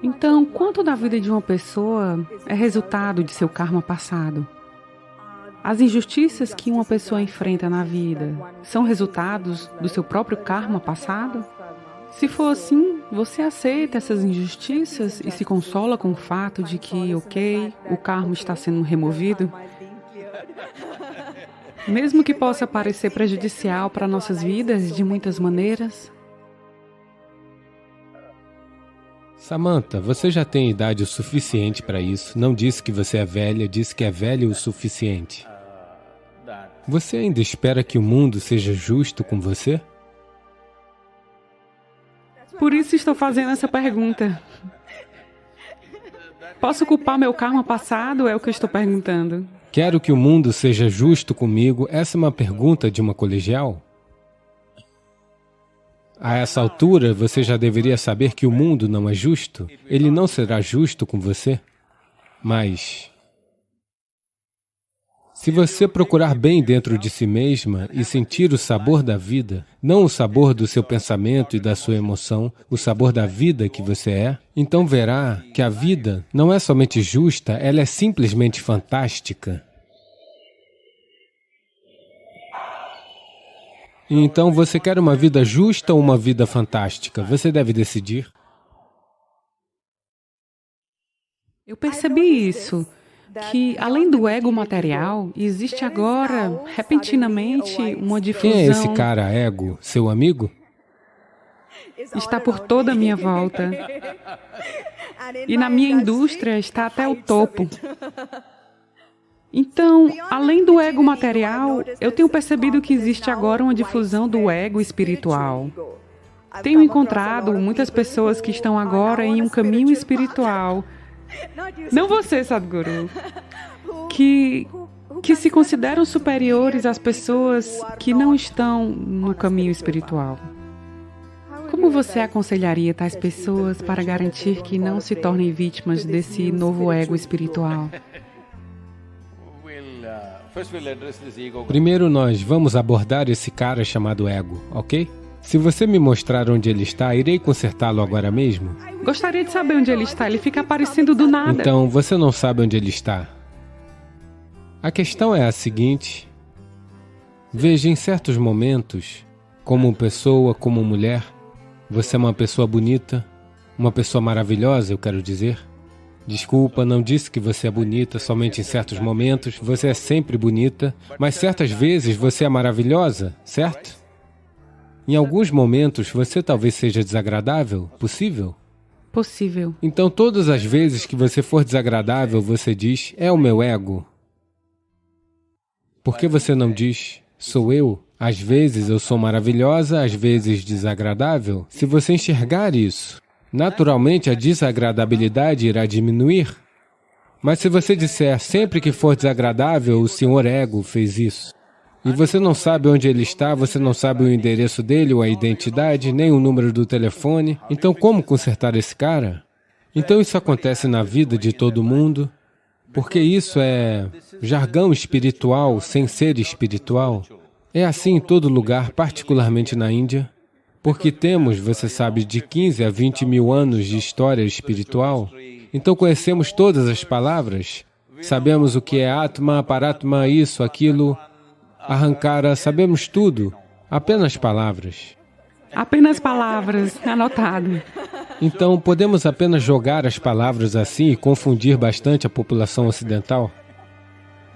Então, quanto da vida de uma pessoa é resultado de seu karma passado? As injustiças que uma pessoa enfrenta na vida são resultados do seu próprio karma passado? Se for assim, você aceita essas injustiças e se consola com o fato de que, ok, o karma está sendo removido? Mesmo que possa parecer prejudicial para nossas vidas de muitas maneiras? Samantha, você já tem idade o suficiente para isso. Não disse que você é velha, disse que é velha o suficiente. Você ainda espera que o mundo seja justo com você? Por isso estou fazendo essa pergunta. Posso culpar meu karma passado? É o que eu estou perguntando. Quero que o mundo seja justo comigo. Essa é uma pergunta de uma colegial? A essa altura, você já deveria saber que o mundo não é justo. Ele não será justo com você. Mas se você procurar bem dentro de si mesma e sentir o sabor da vida, não o sabor do seu pensamento e da sua emoção, o sabor da vida que você é, então verá que a vida não é somente justa, ela é simplesmente fantástica. Então, você quer uma vida justa ou uma vida fantástica? Você deve decidir. Eu percebi isso, que além do ego material, existe agora, repentinamente, uma difusão... Quem é esse cara, ego? Seu amigo? Está por toda a minha volta. E na minha indústria está até o topo. Então, além do ego material, eu tenho percebido que existe agora uma difusão do ego espiritual. Tenho encontrado muitas pessoas que estão agora em um caminho espiritual. Não você, Sadhguru. Que se consideram superiores às pessoas que não estão no caminho espiritual. Como você aconselharia tais pessoas para garantir que não se tornem vítimas desse novo ego espiritual? Primeiro nós vamos abordar esse cara chamado ego, ok? Se você me mostrar onde ele está, irei consertá-lo agora mesmo. Gostaria de saber onde ele está, ele fica aparecendo do nada. Então, você não sabe onde ele está. A questão é a seguinte: veja, em certos momentos, como pessoa, como mulher, você é uma pessoa bonita, uma pessoa maravilhosa, eu quero dizer. Desculpa, não disse que você é bonita somente em certos momentos, você é sempre bonita, mas certas vezes você é maravilhosa, certo? Em alguns momentos você talvez seja desagradável, possível? Possível. Então todas as vezes que você for desagradável, você diz, é o meu ego. Por que você não diz, sou eu? Às vezes eu sou maravilhosa, às vezes desagradável. Se você enxergar isso, naturalmente a desagradabilidade irá diminuir. Mas se você disser, sempre que for desagradável, o senhor ego fez isso, e você não sabe onde ele está, você não sabe o endereço dele, ou a identidade, nem o número do telefone, então como consertar esse cara? Então isso acontece na vida de todo mundo, porque isso é jargão espiritual sem ser espiritual. É assim em todo lugar, particularmente na Índia, porque temos, você sabe, de 15 a 20 mil anos de história espiritual, então conhecemos todas as palavras, sabemos o que é Atma, Paratma, isso, aquilo, Ahankara, sabemos tudo, apenas palavras. Apenas palavras, anotado. Então, podemos apenas jogar as palavras assim e confundir bastante a população ocidental?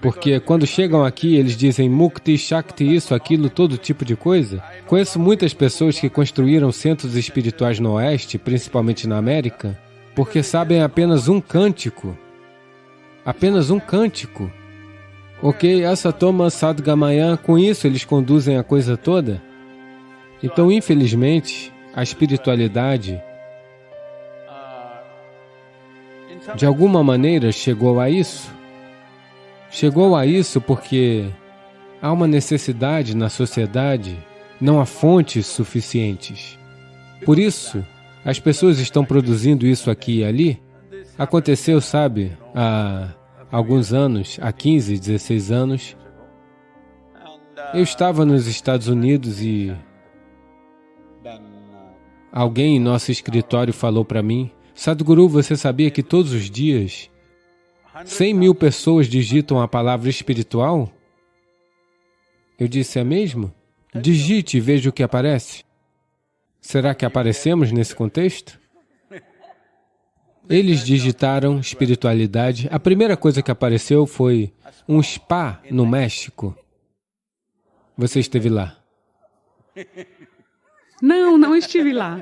Porque quando chegam aqui, eles dizem Mukti, Shakti, isso, aquilo, todo tipo de coisa. Conheço muitas pessoas que construíram centros espirituais no Oeste, principalmente na América, porque sabem apenas um cântico. Apenas um cântico. Ok, essa toma Sadgamaya, com isso eles conduzem a coisa toda. Então, infelizmente, a espiritualidade, de alguma maneira, chegou a isso. Chegou a isso porque há uma necessidade na sociedade, não há fontes suficientes. Por isso, as pessoas estão produzindo isso aqui e ali. Aconteceu, sabe, há alguns anos, há 15, 16 anos, eu estava nos Estados Unidos e alguém em nosso escritório falou para mim, Sadhguru, você sabia que todos os dias 100.000 pessoas digitam a palavra espiritual? Eu disse, é mesmo? Digite e veja o que aparece. Será que aparecemos nesse contexto? Eles digitaram espiritualidade. A primeira coisa que apareceu foi um spa no México. Você esteve lá? Não, não estive lá.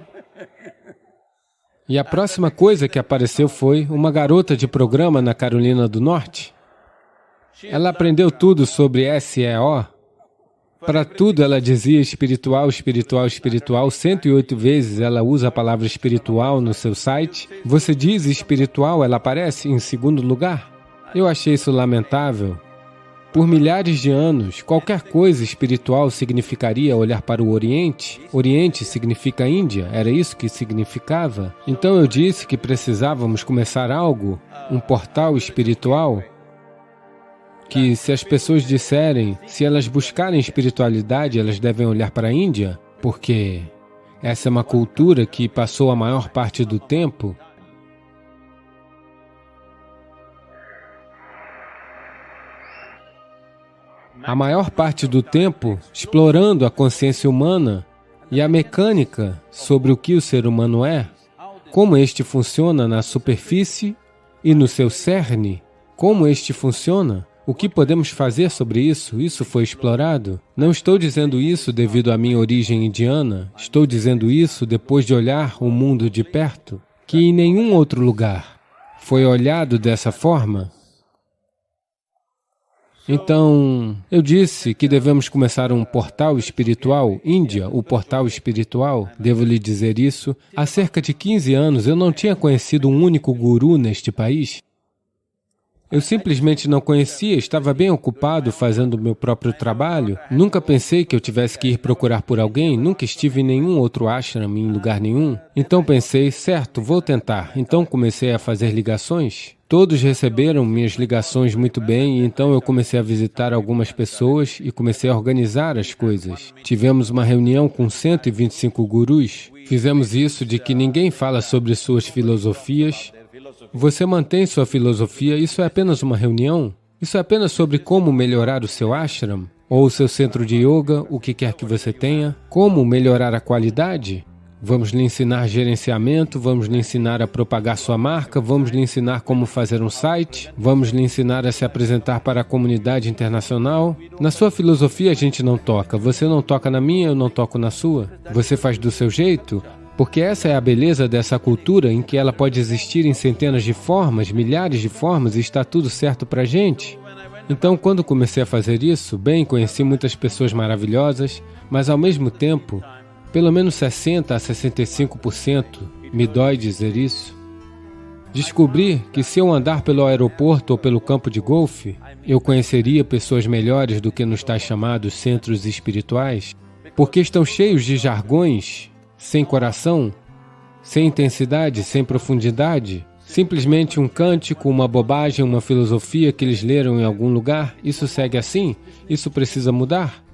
E a próxima coisa que apareceu foi uma garota de programa na Carolina do Norte. Ela aprendeu tudo sobre SEO. Para tudo ela dizia espiritual, espiritual, espiritual. 108 vezes ela usa a palavra espiritual no seu site. Você diz espiritual, ela aparece em segundo lugar. Eu achei isso lamentável. Por milhares de anos, qualquer coisa espiritual significaria olhar para o Oriente. Oriente significa Índia, era isso que significava. Então eu disse que precisávamos começar algo, um portal espiritual, que se as pessoas disserem, se elas buscarem espiritualidade, elas devem olhar para a Índia, porque essa é uma cultura que passou a maior parte do tempo explorando a consciência humana e a mecânica sobre o que o ser humano é, como este funciona na superfície e no seu cerne, como este funciona. O que podemos fazer sobre isso? Isso foi explorado? Não estou dizendo isso devido à minha origem indiana, estou dizendo isso depois de olhar o mundo de perto, que em nenhum outro lugar foi olhado dessa forma. Então, eu disse que devemos começar um portal espiritual, Índia, o portal espiritual, devo lhe dizer isso. Há cerca de 15 anos eu não tinha conhecido um único guru neste país. Eu simplesmente não conhecia, estava bem ocupado fazendo o meu próprio trabalho. Nunca pensei que eu tivesse que ir procurar por alguém, nunca estive em nenhum outro ashram, em lugar nenhum. Então pensei, certo, vou tentar. Então comecei a fazer ligações. Todos receberam minhas ligações muito bem, e então eu comecei a visitar algumas pessoas e comecei a organizar as coisas. Tivemos uma reunião com 125 gurus. Fizemos isso de que ninguém fala sobre suas filosofias. Você mantém sua filosofia, isso é apenas uma reunião? Isso é apenas sobre como melhorar o seu ashram? Ou o seu centro de yoga, o que quer que você tenha? Como melhorar a qualidade? Vamos lhe ensinar gerenciamento, vamos lhe ensinar a propagar sua marca, vamos lhe ensinar como fazer um site, vamos lhe ensinar a se apresentar para a comunidade internacional. Na sua filosofia a gente não toca, você não toca na minha, eu não toco na sua. Você faz do seu jeito? Porque essa é a beleza dessa cultura em que ela pode existir em centenas de formas, milhares de formas e está tudo certo para a gente. Então, quando comecei a fazer isso, bem, conheci muitas pessoas maravilhosas, mas ao mesmo tempo, pelo menos 60% a 65%, me dói dizer isso, descobri que se eu andar pelo aeroporto ou pelo campo de golfe, eu conheceria pessoas melhores do que nos tais chamados centros espirituais, porque estão cheios de jargões, sem coração, sem intensidade, sem profundidade, simplesmente um cântico, uma bobagem, uma filosofia que eles leram em algum lugar. Isso segue assim? Isso precisa mudar?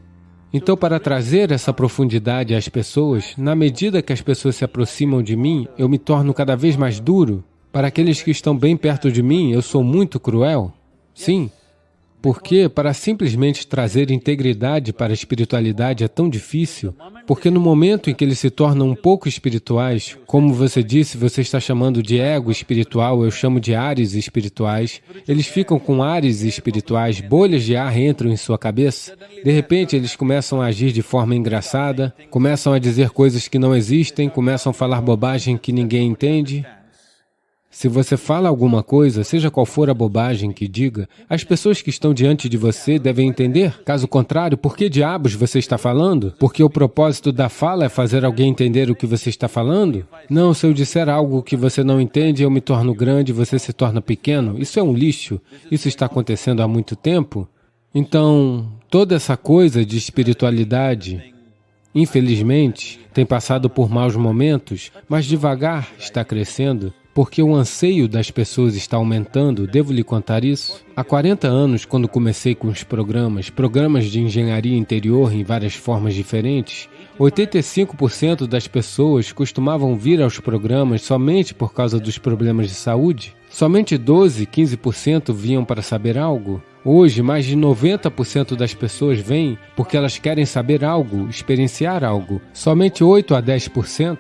Então, para trazer essa profundidade às pessoas, na medida que as pessoas se aproximam de mim, eu me torno cada vez mais duro. Para aqueles que estão bem perto de mim, eu sou muito cruel. Sim. Porque para simplesmente trazer integridade para a espiritualidade é tão difícil, porque no momento em que eles se tornam um pouco espirituais, como você disse, você está chamando de ego espiritual, eu chamo de ares espirituais, eles ficam com ares espirituais, bolhas de ar entram em sua cabeça, de repente eles começam a agir de forma engraçada, começam a dizer coisas que não existem, começam a falar bobagem que ninguém entende. Se você fala alguma coisa, seja qual for a bobagem que diga, as pessoas que estão diante de você devem entender. Caso contrário, por que diabos você está falando? Porque o propósito da fala é fazer alguém entender o que você está falando? Não, se eu disser algo que você não entende, eu me torno grande, você se torna pequeno. Isso é um lixo. Isso está acontecendo há muito tempo. Então, toda essa coisa de espiritualidade, infelizmente, tem passado por maus momentos, mas devagar está crescendo. porque o anseio das pessoas está aumentando, devo lhe contar isso? Há 40 anos, quando comecei com os programas de engenharia interior em várias formas diferentes, 85% das pessoas costumavam vir aos programas somente por causa dos problemas de saúde. Somente 12, 15% vinham para saber algo. Hoje, mais de 90% das pessoas vêm porque elas querem saber algo, experienciar algo. Somente 8 a 10%.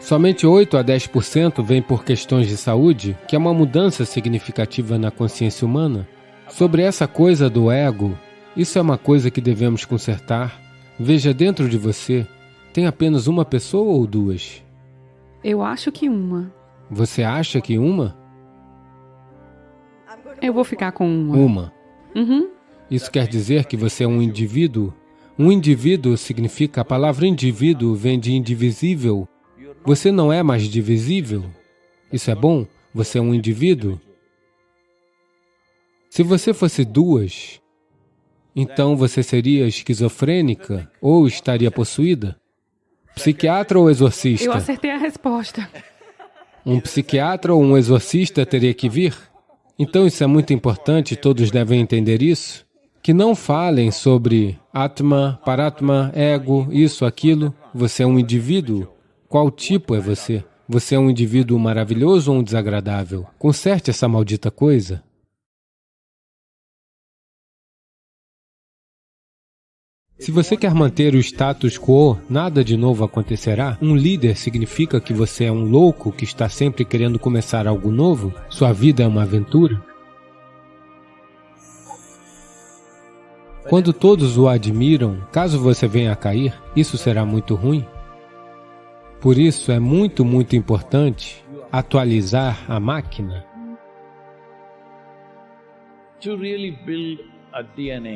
Somente 8 a 10% vem por questões de saúde, que é uma mudança significativa na consciência humana. Sobre essa coisa do ego, isso é uma coisa que devemos consertar. Veja dentro de você, tem apenas uma pessoa ou duas? Eu acho que uma. Você acha que uma? Eu vou ficar com uma. Uma. Uhum. Isso quer dizer que você é um indivíduo? Um indivíduo significa, a palavra indivíduo vem de indivisível. Você não é mais divisível. Isso é bom? Você é um indivíduo? Se você fosse duas, então você seria esquizofrênica ou estaria possuída? Psiquiatra ou exorcista? Eu acertei a resposta. Um psiquiatra ou um exorcista teria que vir? Então isso é muito importante, todos devem entender isso. Que não falem sobre Atma, Paratma, ego, isso, aquilo. Você é um indivíduo. Qual tipo é você? Você é um indivíduo maravilhoso ou um desagradável? Conserte essa maldita coisa. Se você quer manter o status quo, nada de novo acontecerá. Um líder significa que você é um louco que está sempre querendo começar algo novo? Sua vida é uma aventura? Quando todos o admiram, caso você venha a cair, isso será muito ruim. Por isso é muito importante atualizar a máquina.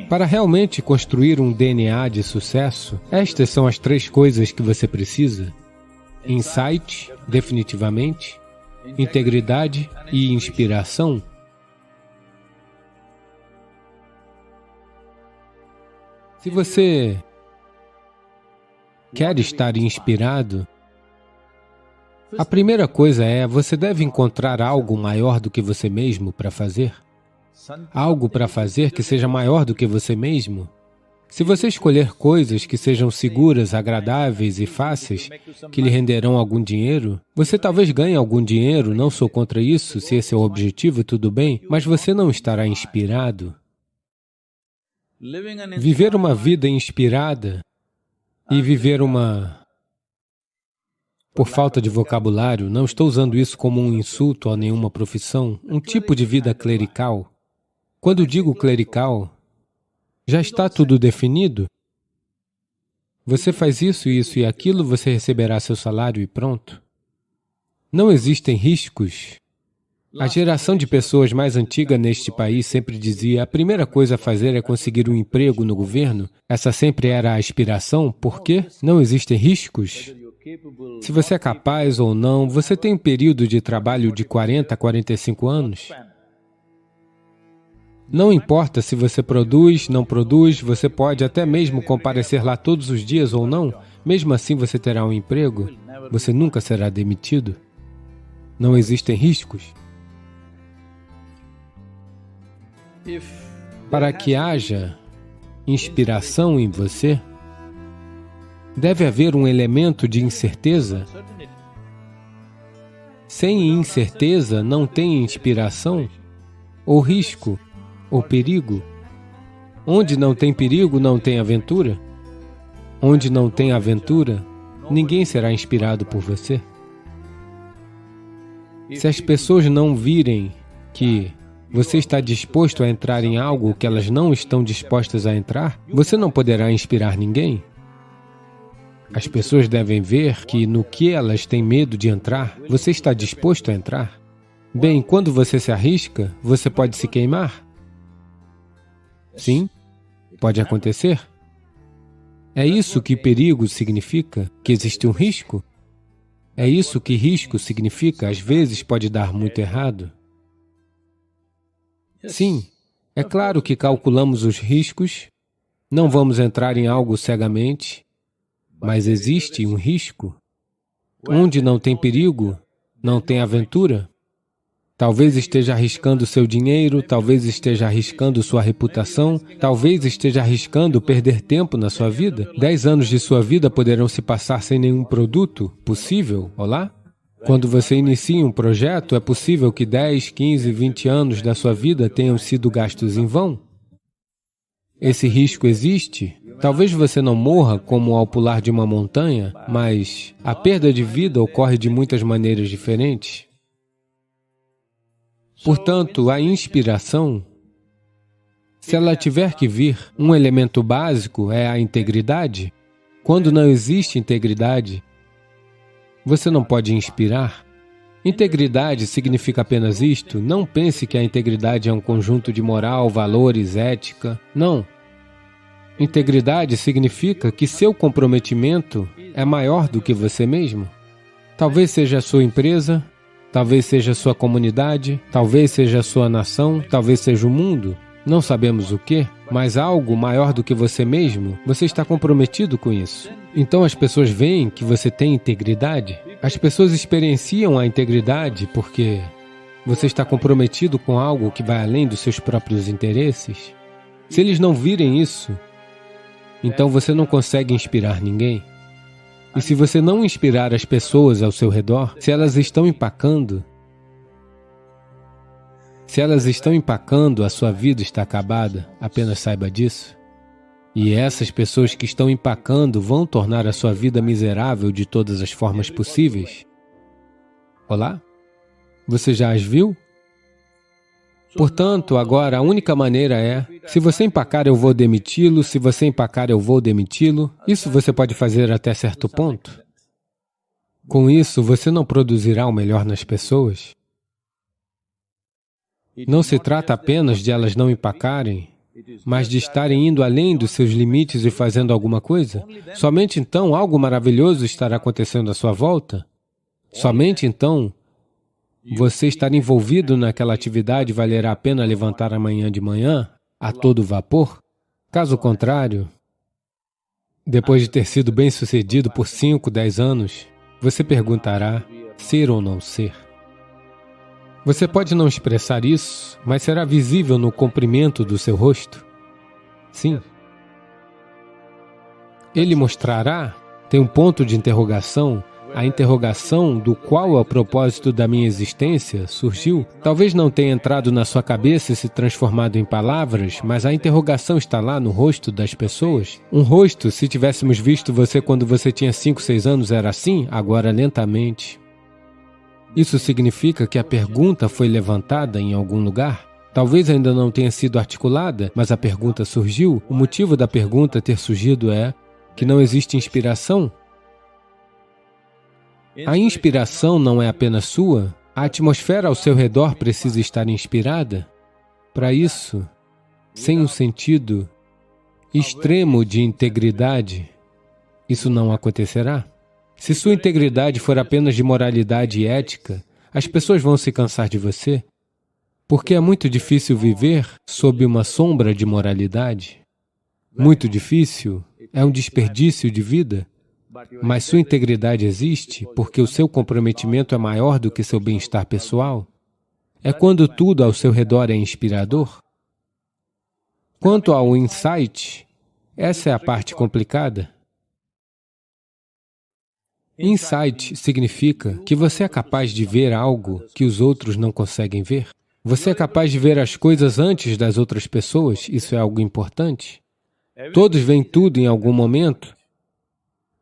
Para realmente construir um DNA de sucesso, estas são as 3 coisas que você precisa. Insight, definitivamente, integridade e inspiração. Se você quer estar inspirado, a primeira coisa é, você deve encontrar algo maior do que você mesmo para fazer. Algo para fazer que seja maior do que você mesmo. Se você escolher coisas que sejam seguras, agradáveis e fáceis, que lhe renderão algum dinheiro, você talvez ganhe algum dinheiro, não sou contra isso, se esse é o objetivo, tudo bem, mas você não estará inspirado. Viver uma vida inspirada e viver uma... Por falta de vocabulário, não estou usando isso como um insulto a nenhuma profissão, um tipo de vida clerical. Quando digo clerical, já está tudo definido. Você faz isso, isso e aquilo, você receberá seu salário e pronto. Não existem riscos. A geração de pessoas mais antiga neste país sempre dizia: a primeira coisa a fazer é conseguir um emprego no governo. Essa sempre era a aspiração. Por quê? Não existem riscos. Se você é capaz ou não, você tem um período de trabalho de 40 a 45 anos. Não importa se você produz, não produz, você pode até mesmo comparecer lá todos os dias ou não, mesmo assim você terá um emprego, você nunca será demitido. Não existem riscos. Para que haja inspiração em você, deve haver um elemento de incerteza. Sem incerteza não tem inspiração, ou risco, ou perigo. Onde não tem perigo, não tem aventura. Onde não tem aventura, ninguém será inspirado por você. Se as pessoas não virem que você está disposto a entrar em algo que elas não estão dispostas a entrar, você não poderá inspirar ninguém. As pessoas devem ver que no que elas têm medo de entrar, você está disposto a entrar. Bem, quando você se arrisca, você pode se queimar. Sim, pode acontecer. É isso que perigo significa? Que existe um risco? É isso que risco significa? Às vezes pode dar muito errado. Sim, é claro que calculamos os riscos, não vamos entrar em algo cegamente. mas existe um risco. Onde não tem perigo, não tem aventura. Talvez esteja arriscando seu dinheiro, talvez esteja arriscando sua reputação, talvez esteja arriscando perder tempo na sua vida. 10 anos de sua vida poderão se passar sem nenhum produto possível, olá? Quando você inicia um projeto, é possível que 10, 15, 20 anos da sua vida tenham sido gastos em vão. Esse risco existe. Talvez você não morra como ao pular de uma montanha, mas a perda de vida ocorre de muitas maneiras diferentes. Portanto, a inspiração, se ela tiver que vir, um elemento básico é a integridade. Quando não existe integridade, você não pode inspirar. Integridade significa apenas isto. Não pense que a integridade é um conjunto de moral, valores, ética. Não. Integridade significa que seu comprometimento é maior do que você mesmo. Talvez seja a sua empresa, talvez seja a sua comunidade, talvez seja a sua nação, talvez seja o mundo. Não sabemos o que, mas algo maior do que você mesmo, você está comprometido com isso. Então as pessoas veem que você tem integridade. As pessoas experienciam a integridade porque você está comprometido com algo que vai além dos seus próprios interesses. Se eles não virem isso, então você não consegue inspirar ninguém. E se você não inspirar as pessoas ao seu redor, se elas estão empacando, a sua vida está acabada, apenas saiba disso. E essas pessoas que estão empacando vão tornar a sua vida miserável de todas as formas possíveis. Olá? Você já as viu? Portanto, agora a única maneira é, se você empacar eu vou demiti-lo, se você empacar eu vou demiti-lo. Isso você pode fazer até certo ponto. Com isso, você não produzirá o melhor nas pessoas. Não se trata apenas de elas não empacarem, mas de estarem indo além dos seus limites e fazendo alguma coisa. Somente então algo maravilhoso estará acontecendo à sua volta. Somente então você estar envolvido naquela atividade valerá a pena levantar amanhã de manhã, a todo vapor? Caso contrário, depois de ter sido bem-sucedido por 5, 10 anos, você perguntará, ser ou não ser? Você pode não expressar isso, mas será visível no comprimento do seu rosto? Sim. Ele mostrará, tem um ponto de interrogação, a interrogação do qual é o propósito da minha existência surgiu. Talvez não tenha entrado na sua cabeça e se transformado em palavras, mas a interrogação está lá no rosto das pessoas. Um rosto, se tivéssemos visto você quando você tinha 5, 6 anos, era assim, agora lentamente. Isso significa que a pergunta foi levantada em algum lugar? Talvez ainda não tenha sido articulada, mas a pergunta surgiu. O motivo da pergunta ter surgido é que não existe inspiração. A inspiração não é apenas sua, a atmosfera ao seu redor precisa estar inspirada. Para isso, sem um sentido extremo de integridade, isso não acontecerá. Se sua integridade for apenas de moralidade e ética, as pessoas vão se cansar de você, porque é muito difícil viver sob uma sombra de moralidade. Muito difícil, é um desperdício de vida. Mas sua integridade existe porque o seu comprometimento é maior do que seu bem-estar pessoal. É quando tudo ao seu redor é inspirador. Quanto ao insight, essa é a parte complicada. Insight significa que você é capaz de ver algo que os outros não conseguem ver. Você é capaz de ver as coisas antes das outras pessoas, isso é algo importante. Todos veem tudo em algum momento,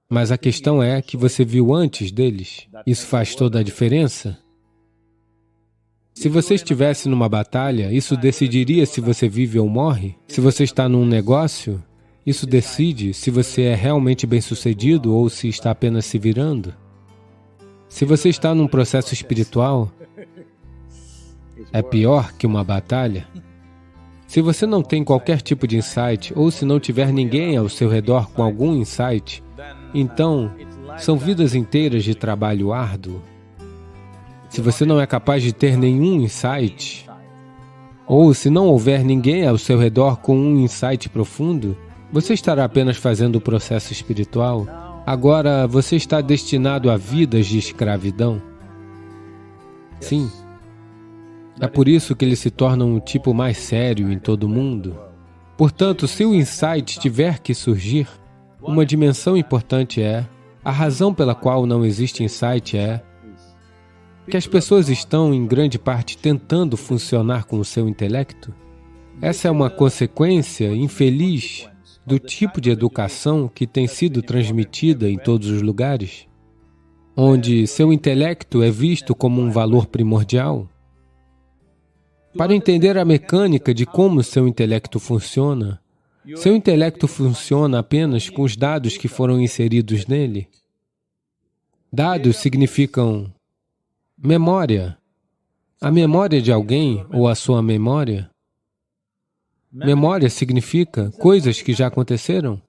mas a questão é que você viu antes deles. Isso faz toda a diferença. Se você estivesse numa batalha, isso decidiria se você vive ou morre. Se você está num negócio, isso decide se você é realmente bem-sucedido ou se está apenas se virando. Se você está num processo espiritual, é pior que uma batalha. Se você não tem qualquer tipo de insight, ou se não tiver ninguém ao seu redor com algum insight, então, são vidas inteiras de trabalho árduo. Se você não é capaz de ter nenhum insight, ou se não houver ninguém ao seu redor com um insight profundo, você estará apenas fazendo o processo espiritual. Agora, você está destinado a vidas de escravidão? Sim. É por isso que ele se torna um tipo mais sério em todo o mundo. Portanto, se o insight tiver que surgir, uma dimensão importante é, a razão pela qual não existe insight é que as pessoas estão, em grande parte, tentando funcionar com o seu intelecto. Essa é uma consequência infeliz do tipo de educação que tem sido transmitida em todos os lugares, onde seu intelecto é visto como um valor primordial. Para entender a mecânica de como seu intelecto funciona apenas com os dados que foram inseridos nele. Dados significam memória. A memória de alguém ou a sua memória. Memória significa coisas que já aconteceram.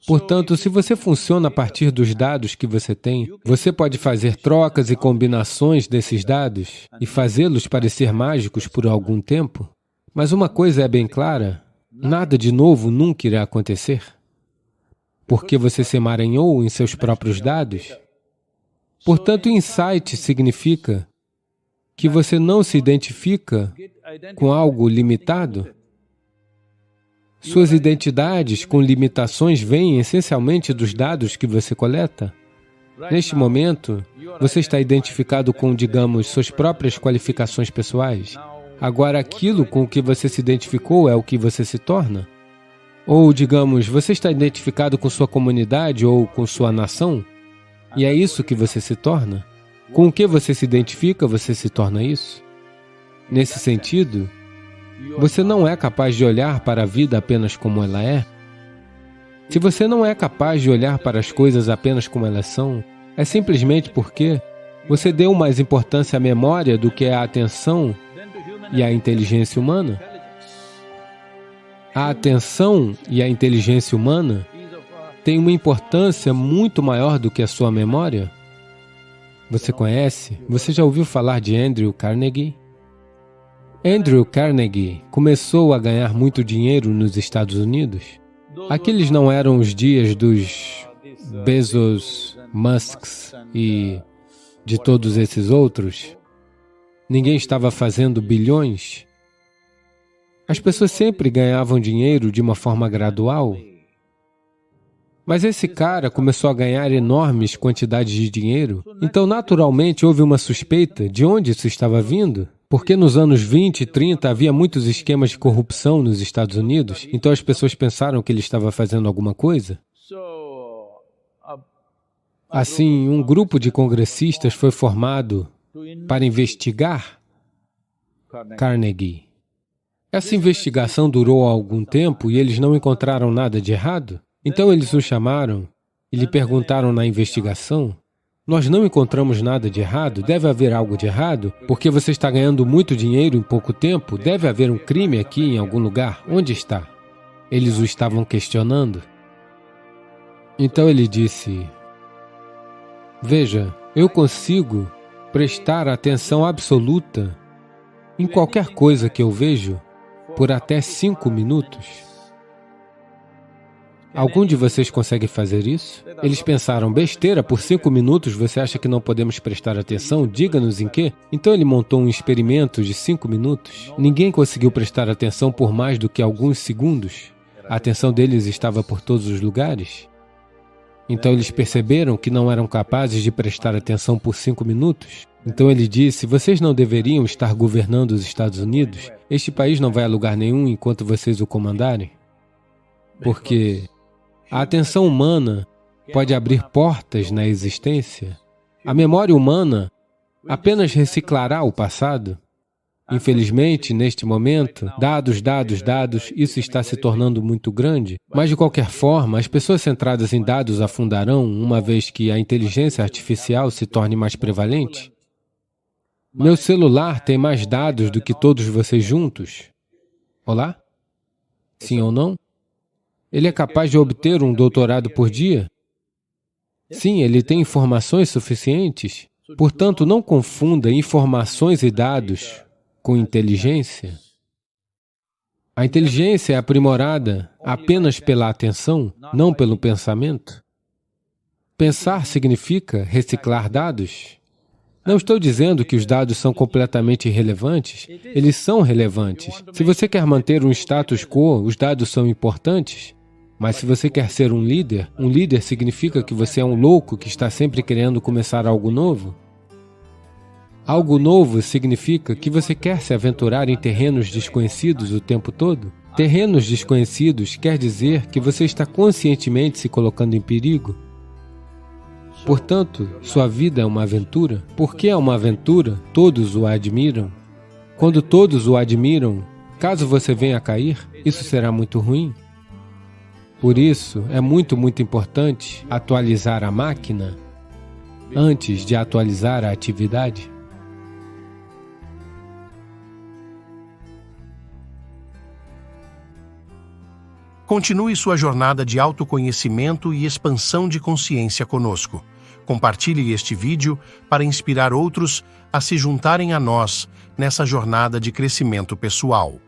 Portanto, se você funciona a partir dos dados que você tem, você pode fazer trocas e combinações desses dados e fazê-los parecer mágicos por algum tempo. Mas uma coisa é bem clara, nada de novo nunca irá acontecer, porque você se emaranhou em seus próprios dados. Portanto, insight significa que você não se identifica com algo limitado. Suas identidades com limitações vêm essencialmente dos dados que você coleta. Neste momento, você está identificado com, digamos, suas próprias qualificações pessoais. Agora, aquilo com o que você se identificou é o que você se torna? Ou, digamos, você está identificado com sua comunidade ou com sua nação? E é isso que você se torna? Com o que você se identifica, você se torna isso? Nesse sentido, você não é capaz de olhar para a vida apenas como ela é. Se você não é capaz de olhar para as coisas apenas como elas são, é simplesmente porque você deu mais importância à memória do que à atenção e à inteligência humana. A atenção e a inteligência humana têm uma importância muito maior do que a sua memória. Você já ouviu falar de Andrew Carnegie? Andrew Carnegie começou a ganhar muito dinheiro nos Estados Unidos. Aqueles não eram os dias dos Bezos, Musks e de todos esses outros. Ninguém estava fazendo bilhões. As pessoas sempre ganhavam dinheiro de uma forma gradual. Mas esse cara começou a ganhar enormes quantidades de dinheiro, então naturalmente houve uma suspeita de onde isso estava vindo. Porque nos anos 20 e 30 havia muitos esquemas de corrupção nos Estados Unidos, então as pessoas pensaram que ele estava fazendo alguma coisa. Assim, um grupo de congressistas foi formado para investigar Carnegie. Essa investigação durou algum tempo e eles não encontraram nada de errado. Então eles o chamaram e lhe perguntaram na investigação: nós não encontramos nada de errado, deve haver algo de errado, porque você está ganhando muito dinheiro em pouco tempo, deve haver um crime aqui em algum lugar, onde está? Eles o estavam questionando. Então ele disse: veja, eu consigo prestar atenção absoluta em qualquer coisa que eu vejo por até 5 minutos. Algum de vocês consegue fazer isso? Eles pensaram, besteira, por 5 minutos você acha que não podemos prestar atenção? Diga-nos em quê? Então ele montou um experimento de 5 minutos. Ninguém conseguiu prestar atenção por mais do que alguns segundos. A atenção deles estava por todos os lugares. Então eles perceberam que não eram capazes de prestar atenção por 5 minutos. Então ele disse, vocês não deveriam estar governando os Estados Unidos? Este país não vai a lugar nenhum enquanto vocês o comandarem. Porque a atenção humana pode abrir portas na existência. A memória humana apenas reciclará o passado. Infelizmente, neste momento, dados, isso está se tornando muito grande. Mas, de qualquer forma, as pessoas centradas em dados afundarão, uma vez que a inteligência artificial se torne mais prevalente. Meu celular tem mais dados do que todos vocês juntos. Olá? Sim ou não? Ele é capaz de obter um doutorado por dia? Sim, ele tem informações suficientes. Portanto, não confunda informações e dados com inteligência. A inteligência é aprimorada apenas pela atenção, não pelo pensamento. Pensar significa reciclar dados. Não estou dizendo que os dados são completamente irrelevantes. Eles são relevantes. Se você quer manter um status quo, os dados são importantes. Mas se você quer ser um líder significa que você é um louco que está sempre querendo começar algo novo. Algo novo significa que você quer se aventurar em terrenos desconhecidos o tempo todo. Terrenos desconhecidos quer dizer que você está conscientemente se colocando em perigo. Portanto, sua vida é uma aventura. Porque é uma aventura, todos o admiram. Quando todos o admiram, caso você venha a cair, isso será muito ruim. Por isso, é muito importante atualizar a máquina antes de atualizar a atividade. Continue sua jornada de autoconhecimento e expansão de consciência conosco. Compartilhe este vídeo para inspirar outros a se juntarem a nós nessa jornada de crescimento pessoal.